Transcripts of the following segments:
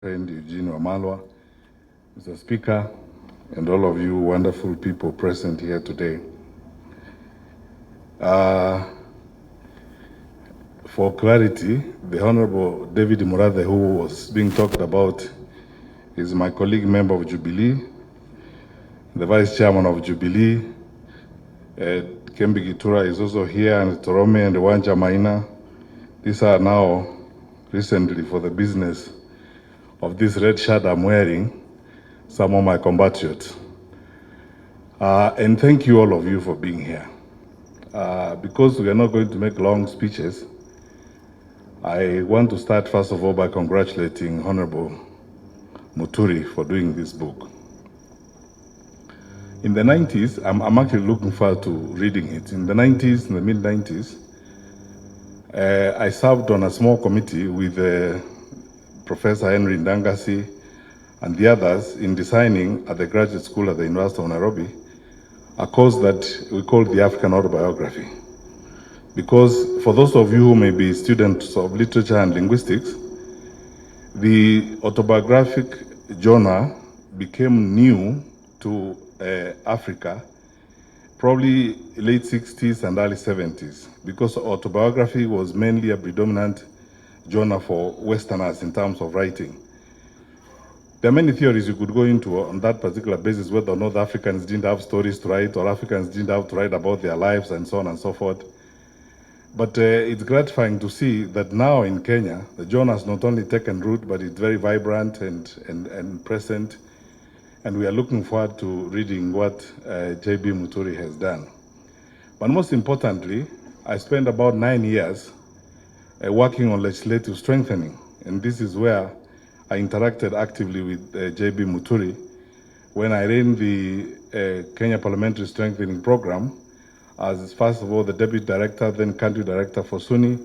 Friend Eugene Wamalwa, Mr. Speaker, and all of you wonderful people present here today. For clarity, the Honorable David Murathe, who was being talked about, is my colleague member of Jubilee, the Vice Chairman of Jubilee. Kembi Gitura is also here, and Torome and Wanja Maina. These are now recently for the business of this red shirt I'm wearing, some of my compatriots. And thank you all of you for being here. Because we are not going to make long speeches, I want to start first of all by congratulating Honorable Muturi for doing this book. In the 90s, I'm actually looking forward to reading it. In the 90s, in the mid-90s, I served on a small committee with Professor Henry Ndangasi and the others in designing at the graduate school at the University of Nairobi a course that we call the African Autobiography. Because for those of you who may be students of literature and linguistics, the autobiographic genre became new to Africa probably late 60s and early 70s, because autobiography was mainly a predominant genre for Westerners in terms of writing. There are many theories you could go into on that particular basis, whether or not Africans didn't have stories to write or Africans didn't have to write about their lives and so on and so forth. But it's gratifying to see that now in Kenya, the genre has not only taken root, but it's very vibrant and present. And we are looking forward to reading what JB Muturi has done. But most importantly, I spent about 9 years working on legislative strengthening. And this is where I interacted actively with JB Muturi when I ran the Kenya Parliamentary Strengthening Program as first of all the deputy director, then country director for SUNY,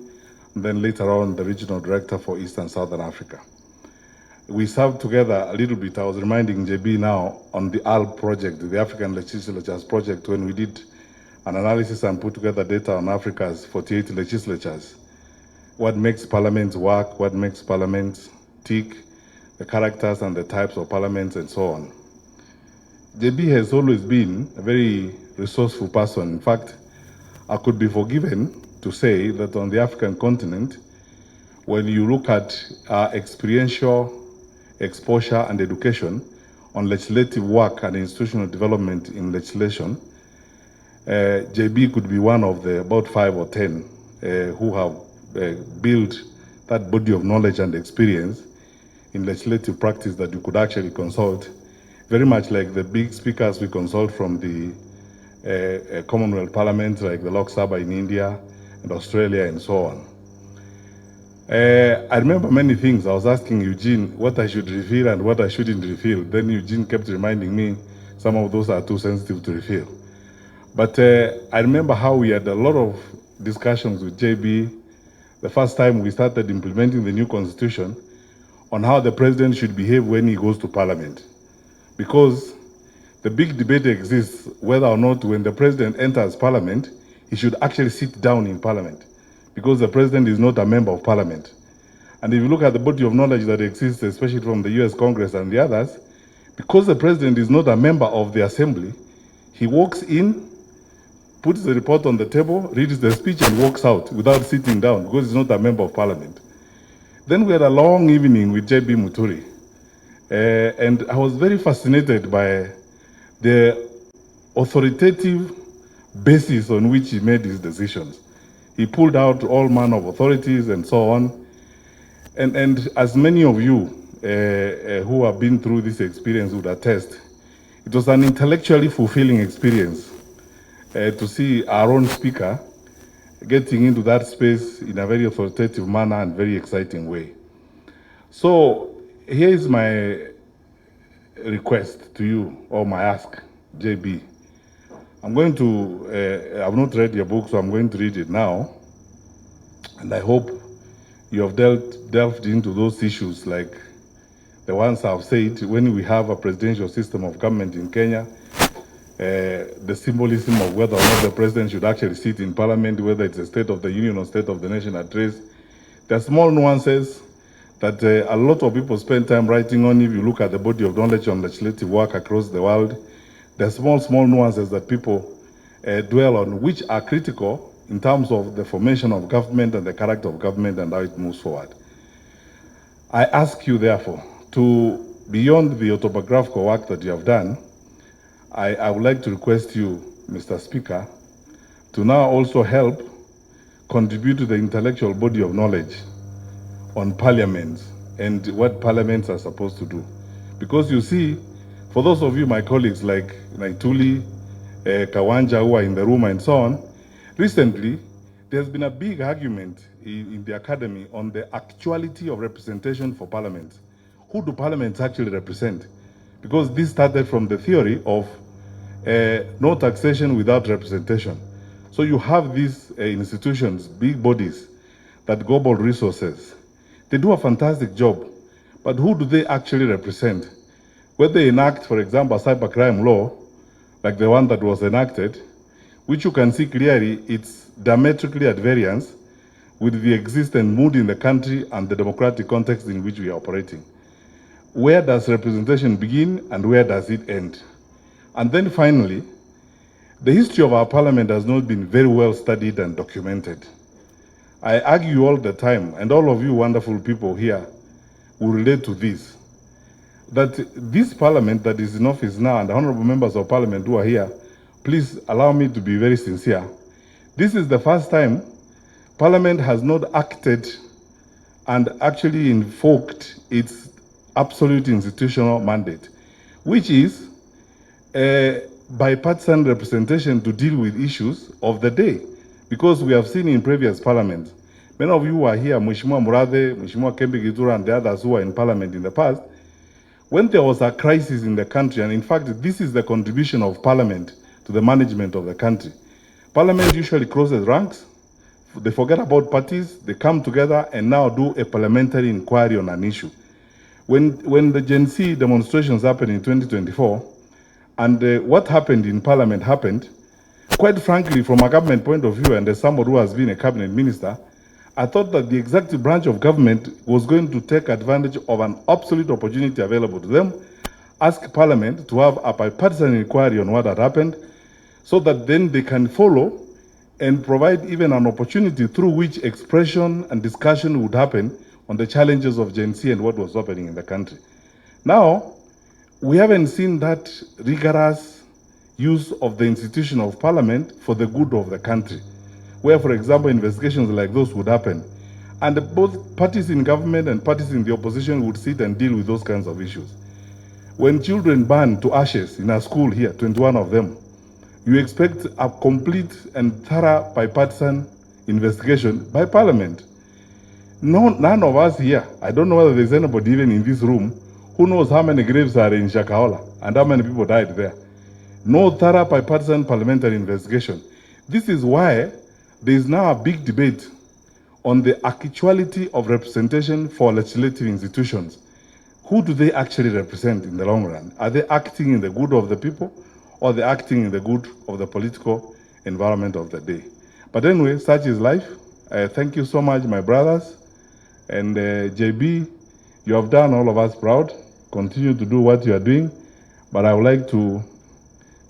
and then later on the regional director for East and Southern Africa. We served together a little bit. I was reminding JB now on the ALP project, the African Legislatures project, when we did an analysis and put together data on Africa's 48 legislatures. What makes parliaments work, what makes parliaments tick, the characters and the types of parliaments and so on. JB has always been a very resourceful person. In fact, I could be forgiven to say that on the African continent, when you look at experiential exposure and education on legislative work and institutional development in legislation, JB could be one of the about 5 or 10 who have built that body of knowledge and experience in legislative practice that you could actually consult, very much like the big speakers we consult from the Commonwealth Parliament, like the Lok Sabha in India and Australia and so on. I remember many things. I was asking Eugene what I should reveal and what I shouldn't reveal. Then Eugene kept reminding me some of those are too sensitive to reveal. But I remember how we had a lot of discussions with JB the first time we started implementing the new constitution on how the president should behave when he goes to parliament. Because the big debate exists whether or not when the president enters parliament, he should actually sit down in parliament, because the president is not a member of parliament. And if you look at the body of knowledge that exists, especially from the US Congress and the others, because the president is not a member of the assembly, he walks in, puts the report on the table, reads the speech and walks out without sitting down because he's not a member of parliament. Then we had a long evening with JB Muturi. And I was very fascinated by the authoritative basis on which he made his decisions. He pulled out all manner of authorities and so on. And as many of you who have been through this experience would attest, it was an intellectually fulfilling experience to see our own speaker getting into that space in a very authoritative manner and very exciting way. So here is my request to you, or my ask, JB. I'm going to, I've not read your book, so I'm going to read it now. And I hope you have delved into those issues like the ones I've said. When we have a presidential system of government in Kenya, the symbolism of whether or not the president should actually sit in parliament, whether it's a State of the Union or State of the Nation address. There are small nuances that a lot of people spend time writing on. If you look at the body of knowledge on legislative work across the world, there are small nuances that people dwell on, which are critical in terms of the formation of government and the character of government and how it moves forward. I ask you, therefore, to, beyond the autobiographical work that you have done, I would like to request you, Mr. Speaker, to now also help contribute to the intellectual body of knowledge on parliaments and what parliaments are supposed to do. Because you see, for those of you, my colleagues like Naituli, Kawanja, who are in the room and so on, recently, there's been a big argument in the academy on the actuality of representation for parliaments. Who do parliaments actually represent? Because this started from the theory of no taxation without representation. So you have these institutions, big bodies that global resources. They do a fantastic job, but who do they actually represent? When they enact, for example, a cybercrime law, like the one that was enacted, which you can see clearly, it's diametrically at variance with the existing mood in the country and the democratic context in which we are operating. Where does representation begin and where does it end? And then finally, the history of our parliament has not been very well studied and documented. I argue all the time, and all of you wonderful people here will relate to this, that this parliament that is in office now and the honorable members of parliament who are here, please allow me to be very sincere. This is the first time parliament has not acted and actually invoked its absolute institutional mandate, which is bipartisan representation to deal with issues of the day. Because we have seen in previous parliaments, many of you who are here, Mheshimiwa Murathe, Mheshimiwa Kembe Gitura, and the others who were in parliament in the past, when there was a crisis in the country, and in fact, this is the contribution of parliament to the management of the country. Parliament usually closes ranks, they forget about parties, they come together and now do a parliamentary inquiry on an issue. When the Gen Z demonstrations happened in 2024, and what happened in parliament happened, quite frankly, from a government point of view, and as somebody who has been a cabinet minister, I thought that the executive branch of government was going to take advantage of an absolute opportunity available to them, ask parliament to have a bipartisan inquiry on what had happened, so that then they can follow and provide even an opportunity through which expression and discussion would happen on the challenges of Gen Z and what was happening in the country. Now, we haven't seen that rigorous use of the institution of parliament for the good of the country, where, for example, investigations like those would happen. And both parties in government and parties in the opposition would sit and deal with those kinds of issues. When children burn to ashes in a school here, 21 of them, you expect a complete and thorough bipartisan investigation by parliament. No, none of us here, I don't know whether there's anybody even in this room who knows how many graves are in Shakahola and how many people died there. No thorough bipartisan parliamentary investigation. This is why there is now a big debate on the actuality of representation for legislative institutions. Who do they actually represent in the long run? Are they acting in the good of the people, or are they acting in the good of the political environment of the day? But anyway, such is life. Thank you so much, my brothers. And JB, you have done all of us proud. Continue to do what you are doing. But I would like to,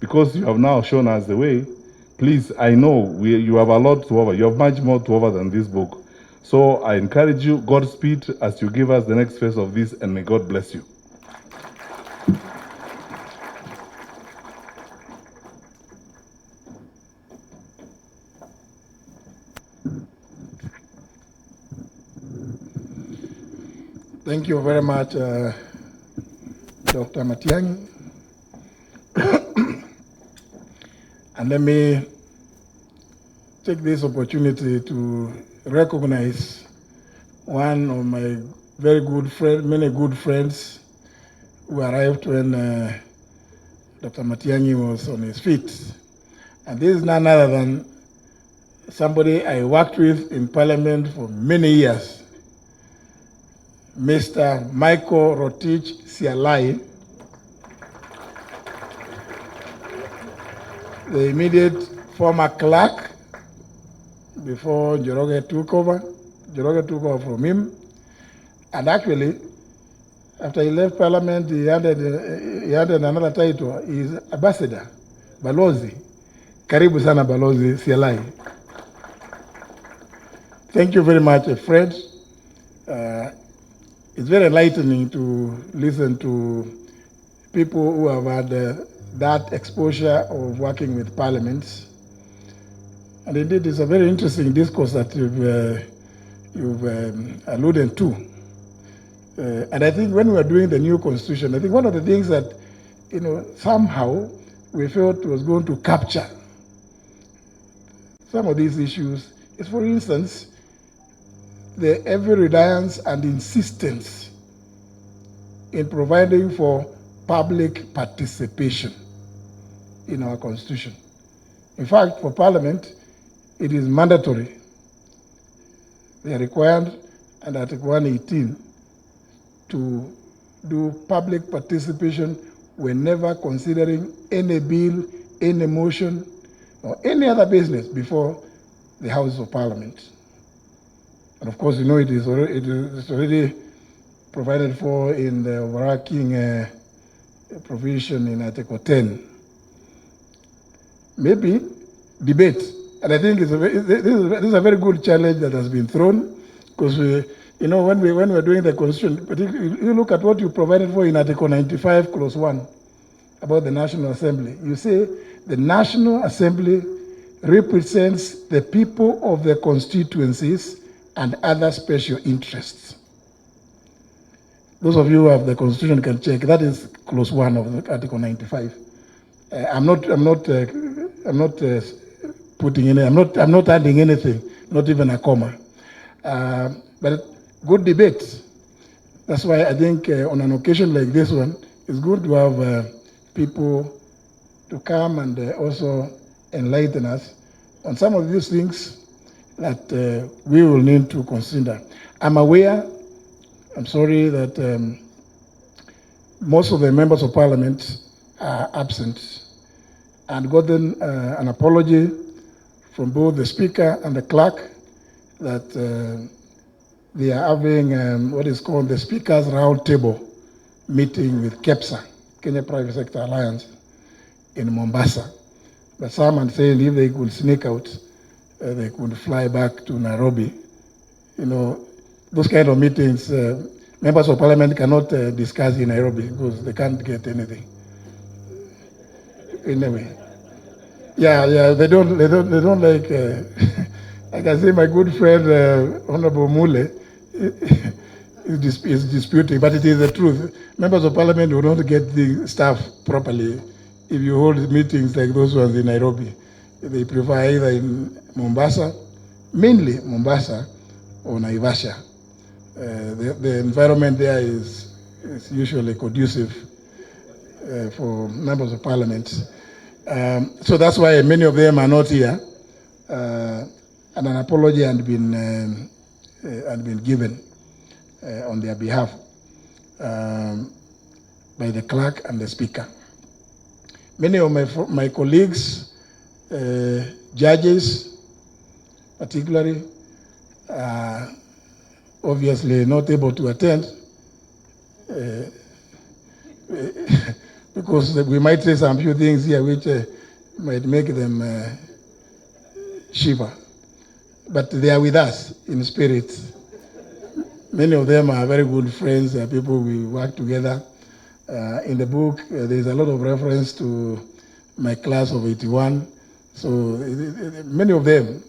because you have now shown us the way, please, I know you have a lot to offer. You have much more to offer than this book. So I encourage you, Godspeed, as you give us the next phase of this, and may God bless you. Thank you very much, Dr. Matiang'i. And let me take this opportunity to recognize one of my very good friends, many good friends who arrived when Dr. Matiang'i was on his feet. And this is none other than somebody I worked with in Parliament for many years, Mr. Michael Rotich Sialai, the immediate former clerk before Njoroge took over from him. And actually, after he left Parliament, he added another title. He's Ambassador, Balozi. Karibu sana Balozi CLI. Thank you very much, Fred. It's very enlightening to listen to people who have had that exposure of working with parliaments. And indeed, it's a very interesting discourse that you've alluded to. And I think when we were doing the new constitution, I think one of the things that, somehow we felt was going to capture some of these issues is, for instance, the heavy reliance and insistence in providing for public participation in our constitution. In fact, for Parliament, it is mandatory. They are required under Article 118 to do public participation whenever considering any bill, any motion, or any other business before the House of Parliament. And of course, it is already provided for in the overarching provision in Article 10. Maybe debate, and I think this is a very good challenge that has been thrown, because when we're doing the constitution, particularly you look at what you provided for in Article 95, Clause 1, about the National Assembly. You say the National Assembly represents the people of the constituencies and other special interests. Those of you who have the Constitution can check. That is Clause 1 of Article 95. I'm not putting in. I'm not adding anything, not even a comma. But good debate. That's why I think on an occasion like this one, it's good to have people to come and also enlighten us on some of these things that we will need to consider. I'm aware, I'm sorry that most of the members of Parliament are absent, and gotten an apology from both the Speaker and the Clerk that they are having what is called the Speakers Roundtable meeting with KEPSA, Kenya Private Sector Alliance, in Mombasa. But some are saying if they could sneak out, they could fly back to Nairobi. Those kind of meetings, members of Parliament cannot discuss in Nairobi because they can't get anything. Anyway, they don't like. I can say my good friend Honorable Mule is disputing, but it is the truth. Members of Parliament will not get the staff properly if you hold meetings like those ones in Nairobi. They prefer either in Mombasa, mainly Mombasa, or Naivasha. The environment there is usually conducive for members of Parliament. So that's why many of them are not here, and an apology had been given on their behalf by the clerk and the speaker. Many of my colleagues, judges particularly, are obviously not able to attend because we might say some few things here which might make them shiver. But they are with us in spirit. Many of them are very good friends, they are people we work together. In the book, there's a lot of reference to my class of 81. So many of them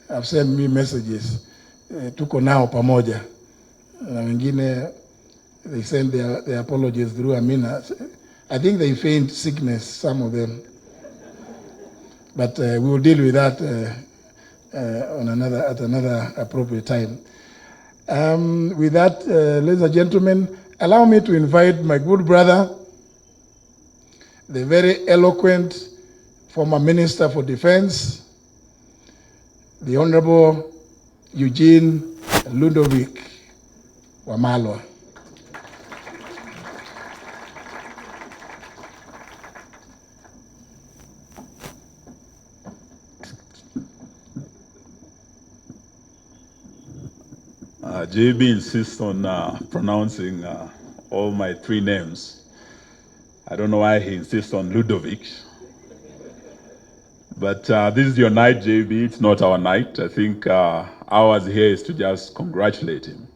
have sent me messages. Tuko nao pamoja. Na wengine, they send their apologies through Amina. I think they feigned sickness, some of them. But we will deal with that at another appropriate time. With that, ladies and gentlemen, allow me to invite my good brother, the very eloquent former Minister for Defense, the Honorable Eugene Ludovic Wamalwa. JB insists on pronouncing all my three names. I don't know why he insists on Ludovic. But this is your night, JB. It's not our night. I think ours here is to just congratulate him